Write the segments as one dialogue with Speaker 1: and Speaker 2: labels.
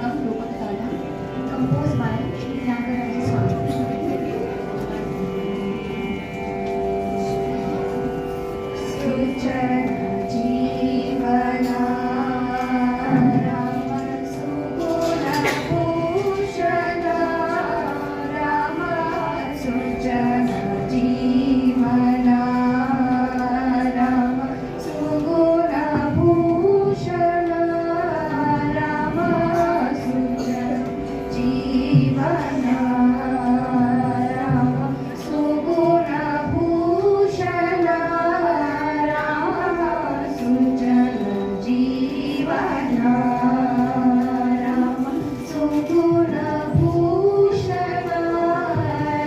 Speaker 1: Ragam लोकतालम, composed by Tyagaraja Swami. Suchana Jeevana Rama Suguna Bhushana Rama Suchana Jeevana Rama Suguna Bhushana Rama Suchana Jeevana Rama Suguna Bhushana Rama Suchana Jeevana Rama Suguna Bhushana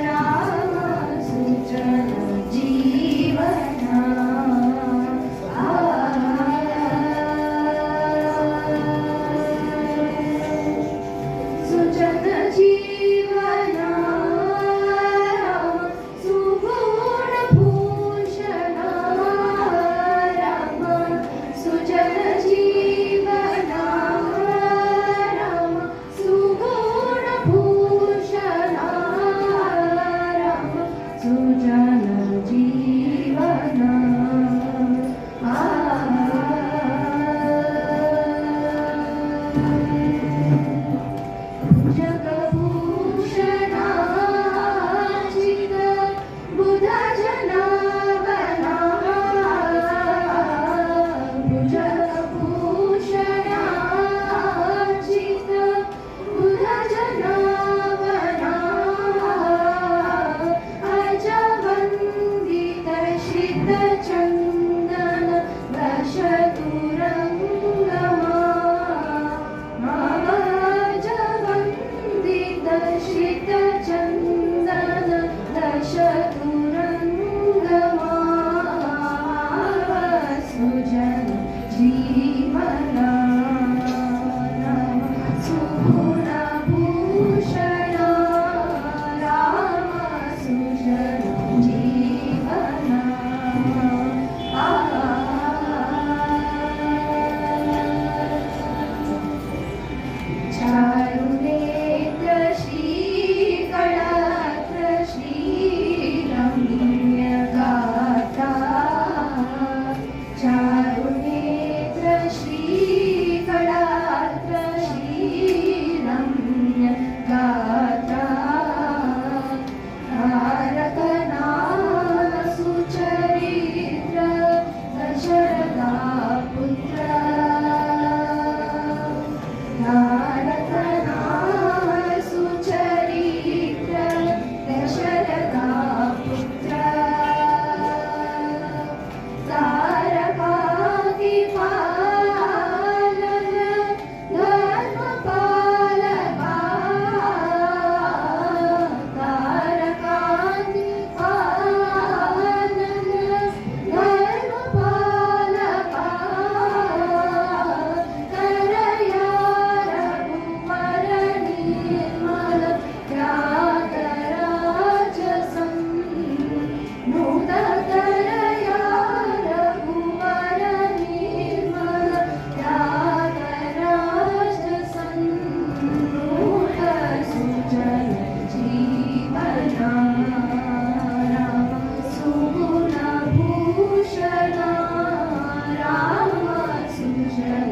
Speaker 1: Rama Suchana Jeevana Suchana Jeevana Rama Suguna Bhushana Rama Suchana Jeevana Rama Suguna Bhushana Rama Suchana Jeevana जगभूषणार्चित बुधजनावना भुजगभूषणार्चित बुधजनावना अजवन्दित श्रितचन्दन दशतुरङ्गमा अजवन्दित श्रितचन्दन दशतुरङ्गमा सुजन जीवना राम सुगुणभूषण राम सुजन जीवना चारुनेत्र श्रीकळात्र श्रीरम्यगाथा चारुनेत्र श्रीकळात्र श्रीरम्यगाथा तारकनाम सुचरित्र दशरथा पुत्र तारकनाम सुचरित्र दशरथा पुत्र तारकादिपालन धर्मपालका तारकादिपालन धर्मपालका करया रघुवर निर्मल त्यागराजसं नूतकरया रघुवर निर्मल त्यागराजसं नूत सुजन जीवना राम सुगुणभूषण राम सुजन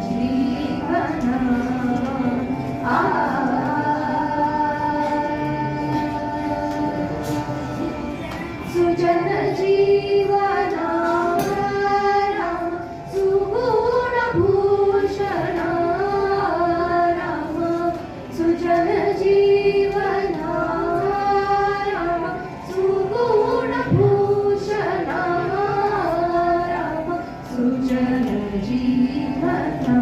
Speaker 1: जीवना सुजन जीवना राम सुगुणभूषण राम सुजन जीवना राम सुगुणभूषण राम सुजन जीवना